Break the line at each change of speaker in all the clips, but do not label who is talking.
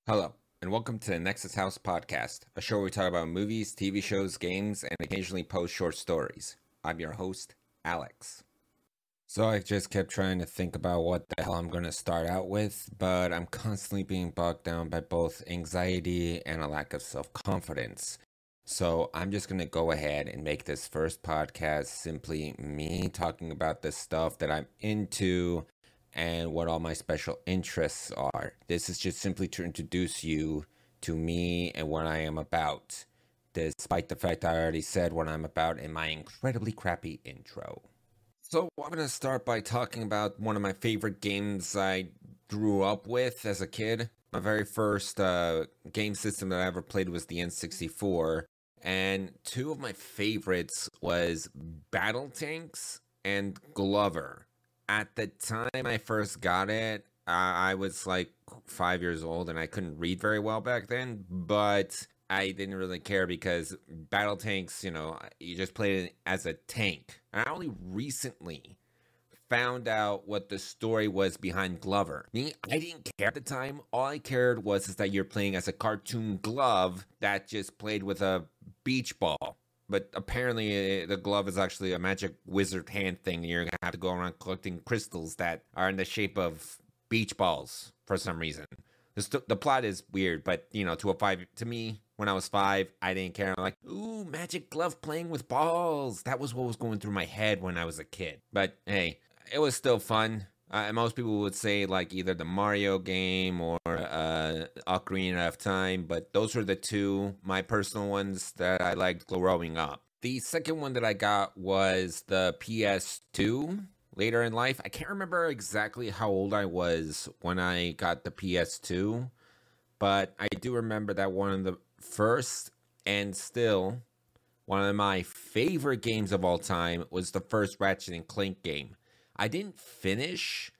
Hello, and welcome to the Nexus House podcast, a show where we talk about movies, TV shows, games, and occasionally post short stories. I'm your host, Alex. So I just kept trying to think about what the hell I'm going to start out with, but I'm constantly being bogged down by both anxiety and a lack of self-confidence. So I'm just going to go ahead and make this first podcast simply me talking about the stuff that I'm into and what all my special interests are. This is just simply to introduce you to me and what I am about, despite the fact I already said what I'm about in my incredibly crappy intro. So I'm going to start by talking about one of my favorite games I grew up with as a kid. My very first game system that I ever played was the N64, and two of my favorites was Battle Tanks and Glover. At the time I first got it, I was like 5 years old and I couldn't read very well back then, but I didn't really care because Battle Tanks, you just played it as a tank. And I only recently found out what the story was behind Glover. Me, I didn't care at the time. All I cared was that you're playing as a cartoon glove that just played with a beach ball. But apparently the glove is actually a magic wizard hand thing. You're going to have to go around collecting crystals that are in the shape of beach balls for some reason. The plot is weird, but, to me, when I was 5, I didn't care. I'm like, ooh, magic glove playing with balls. That was what was going through my head when I was a kid. But, hey, it was still fun. Most people would say like either the Mario game or Ocarina of Time, but those are the two, my personal ones that I liked growing up. The second one that I got was the PS2 later in life. I can't remember exactly how old I was when I got the PS2, but I do remember that one of the first and still one of my favorite games of all time was the first Ratchet and Clank game. I didn't finish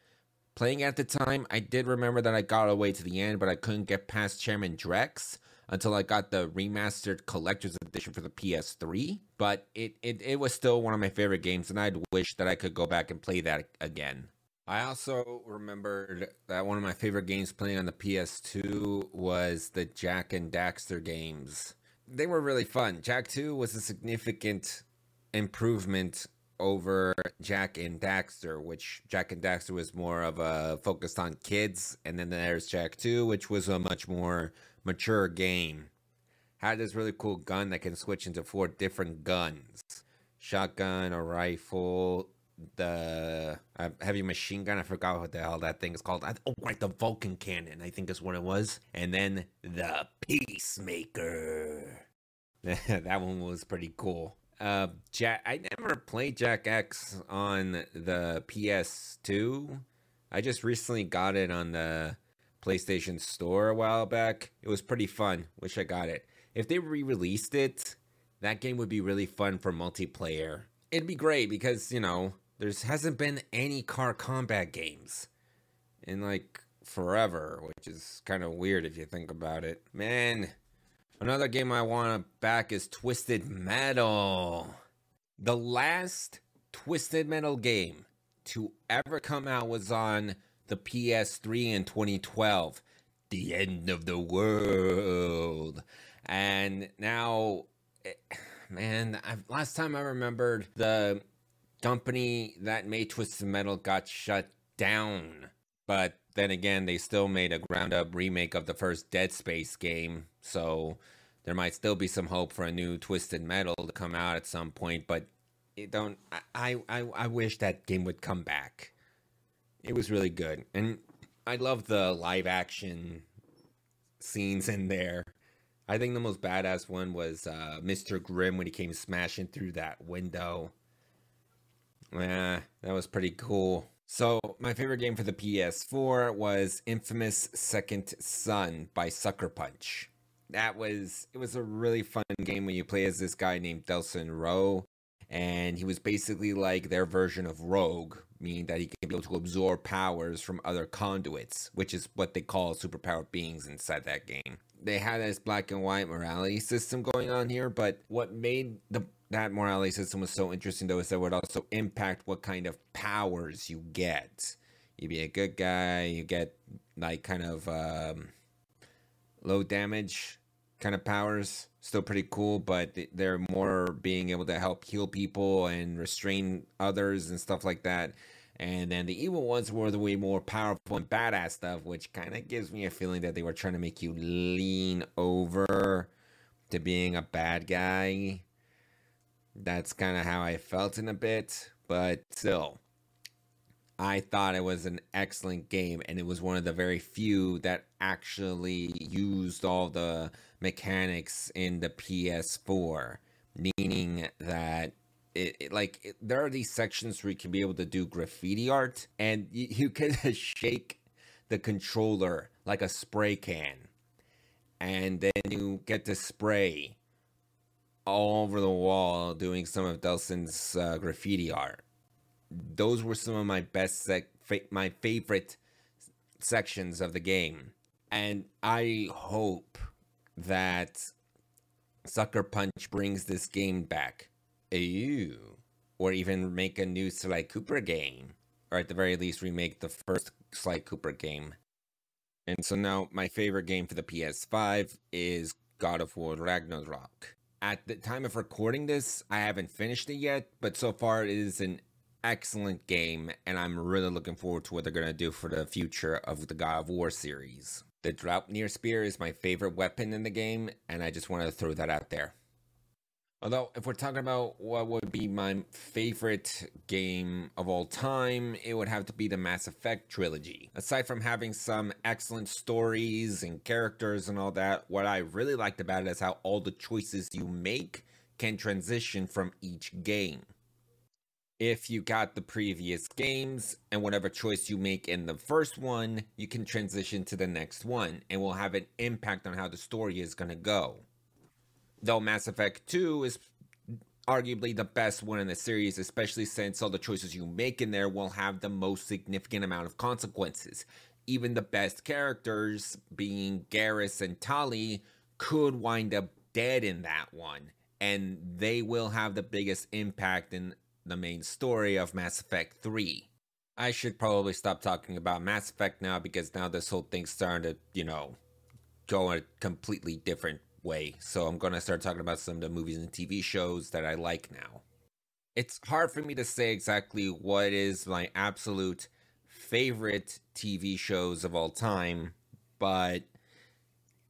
playing at the time. I did remember that I got all the way to the end, but I couldn't get past Chairman Drex until I got the remastered collector's edition for the PS3. But it was still one of my favorite games, and I'd wish that I could go back and play that again. I also remembered that one of my favorite games playing on the PS2 was the Jak and Daxter games. They were really fun. Jak 2 was a significant improvement over Jak and Daxter, which Jak and Daxter was more of a focused on kids, and then there's Jak 2, which was a much more mature game. Had this really cool gun that can switch into 4 different guns: shotgun, a rifle, the heavy machine gun. I forgot what the hell that thing is called. The Vulcan cannon, I think is what it was. And then the Peacemaker. That one was pretty cool. I never played Jak X on the PS2. I just recently got it on the PlayStation Store a while back. It was pretty fun. Wish I got it. If they re-released it, that game would be really fun for multiplayer. It'd be great because, there hasn't been any car combat games in like forever, which is kind of weird if you think about it. Man, another game I want back is Twisted Metal. The last Twisted Metal game to ever come out was on the PS3 in 2012. The end of the world. And now, last time I remembered, the company that made Twisted Metal got shut down. But then again, they still made a ground-up remake of the first Dead Space game, so there might still be some hope for a new Twisted Metal to come out at some point. But I wish that game would come back. It was really good, and I love the live-action scenes in there. I think the most badass one was Mr. Grimm when he came smashing through that window. Yeah, that was pretty cool. So, my favorite game for the PS4 was Infamous Second Son by Sucker Punch. It was a really fun game when you play as this guy named Delson Rowe, and he was basically like their version of Rogue, meaning that he can be able to absorb powers from other conduits, which is what they call superpowered beings inside that game. They had this black and white morality system going on here, but what made that morality system was so interesting though is that it would also impact what kind of powers you get. You be a good guy, you get like kind of low damage kind of powers. Still pretty cool, but they're more being able to help heal people and restrain others and stuff like that. And then the evil ones were the way more powerful and badass stuff, which kind of gives me a feeling that they were trying to make you lean over to being a bad guy. That's kind of how I felt in a bit, but still, I thought it was an excellent game, and it was one of the very few that actually used all the mechanics in the PS4, meaning that there are these sections where you can be able to do graffiti art, and you can shake the controller like a spray can, and then you get to spray all over the wall doing some of Delson's graffiti art. Those were some of my best my favorite sections of the game, and I hope that Sucker Punch brings this game back. Ew. Or even make a new Sly Cooper game, or at the very least remake the first Sly Cooper game. And so now my favorite game for the PS5 is God of War Ragnarok. At the time of recording this, I haven't finished it yet, but so far it is an excellent game, and I'm really looking forward to what they're going to do for the future of the God of War series. The Draupnir Spear is my favorite weapon in the game, and I just wanted to throw that out there. Although, if we're talking about what would be my favorite game of all time, it would have to be the Mass Effect trilogy. Aside from having some excellent stories and characters and all that, what I really liked about it is how all the choices you make can transition from each game. If you got the previous games, and whatever choice you make in the first one, you can transition to the next one, and will have an impact on how the story is going to go. Though Mass Effect 2 is arguably the best one in the series, especially since all the choices you make in there will have the most significant amount of consequences. Even the best characters, being Garrus and Tali, could wind up dead in that one, and they will have the biggest impact in the main story of Mass Effect 3. I should probably stop talking about Mass Effect now, because now this whole thing's starting to, go a completely different way. So I'm going to start talking about some of the movies and TV shows that I like now. It's hard for me to say exactly what is my absolute favorite TV shows of all time, but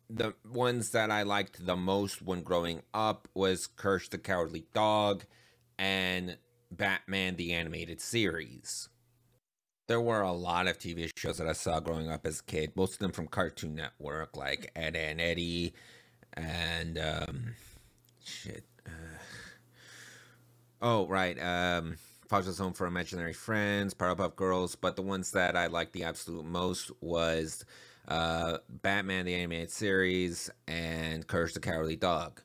the ones that I liked the most when growing up was Courage the Cowardly Dog and Batman the Animated Series. There were a lot of TV shows that I saw growing up as a kid, most of them from Cartoon Network, like Ed, Edd n Eddy, and Foster's Home for Imaginary Friends, Powerpuff Girls, but the ones that I liked the absolute most was Batman the Animated Series and Courage the Cowardly Dog.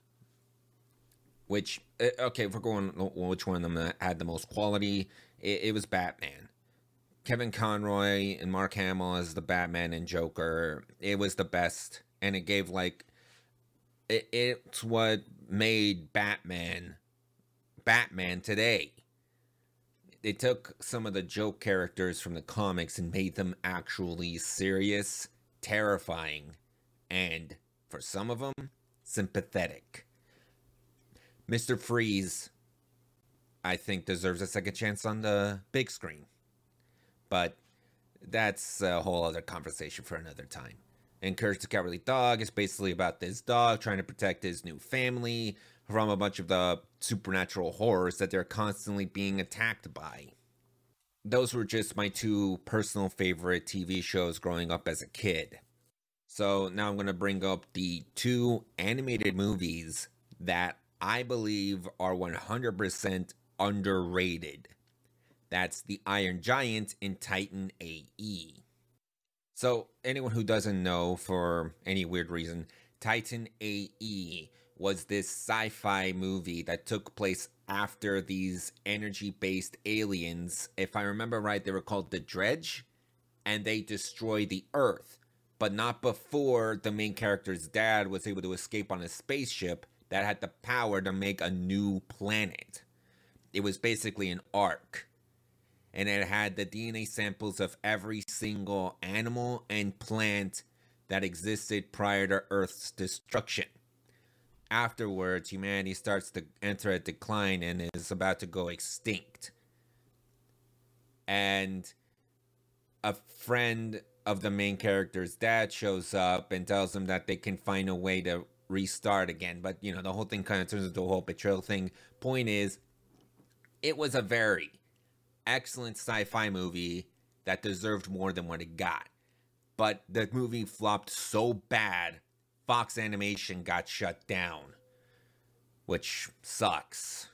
Which, okay, if we're going which one of them had the most quality, it was Batman. Kevin Conroy and Mark Hamill as the Batman and Joker, it was the best, and it gave, it's what made Batman today. They took some of the joke characters from the comics and made them actually serious, terrifying, and, for some of them, sympathetic. Mr. Freeze, I think, deserves a second chance on the big screen. But that's a whole other conversation for another time. And Courage the Cowardly Dog is basically about this dog trying to protect his new family from a bunch of the supernatural horrors that they're constantly being attacked by. Those were just my two personal favorite TV shows growing up as a kid. So now I'm going to bring up the two animated movies that I believe are 100% underrated. That's The Iron Giant and Titan AE. So, anyone who doesn't know, for any weird reason, Titan AE was this sci-fi movie that took place after these energy-based aliens. If I remember right, they were called the Dredge, and they destroyed the Earth, but not before the main character's dad was able to escape on a spaceship that had the power to make a new planet. It was basically an ark. And it had the DNA samples of every single animal and plant that existed prior to Earth's destruction. Afterwards, humanity starts to enter a decline and is about to go extinct. And a friend of the main character's dad shows up and tells him that they can find a way to restart again. But, you know, the whole thing kind of turns into a whole betrayal thing. Point is, it was a very excellent sci-fi movie that deserved more than what it got. But the movie flopped so bad, Fox Animation got shut down, which sucks.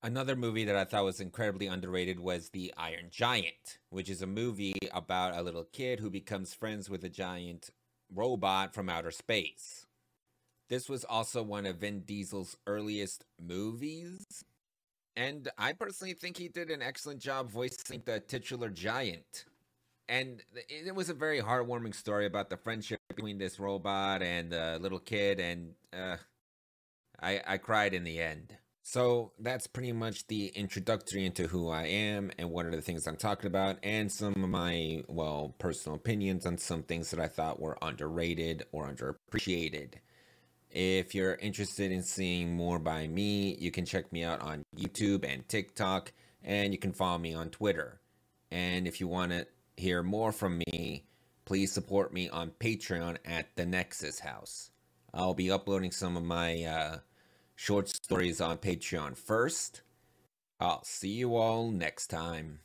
Another movie that I thought was incredibly underrated was The Iron Giant, which is a movie about a little kid who becomes friends with a giant robot from outer space. This was also one of Vin Diesel's earliest movies, and I personally think he did an excellent job voicing the titular giant. And it was a very heartwarming story about the friendship between this robot and the little kid, and I cried in the end. So that's pretty much the introductory into who I am and what are the things I'm talking about, and some of my, well, personal opinions on some things that I thought were underrated or underappreciated. If you're interested in seeing more by me, you can check me out on YouTube and TikTok, and you can follow me on Twitter. And if you want to hear more from me, please support me on Patreon at the Nexus House. I'll be uploading some of my short stories on Patreon first. I'll see you all next time.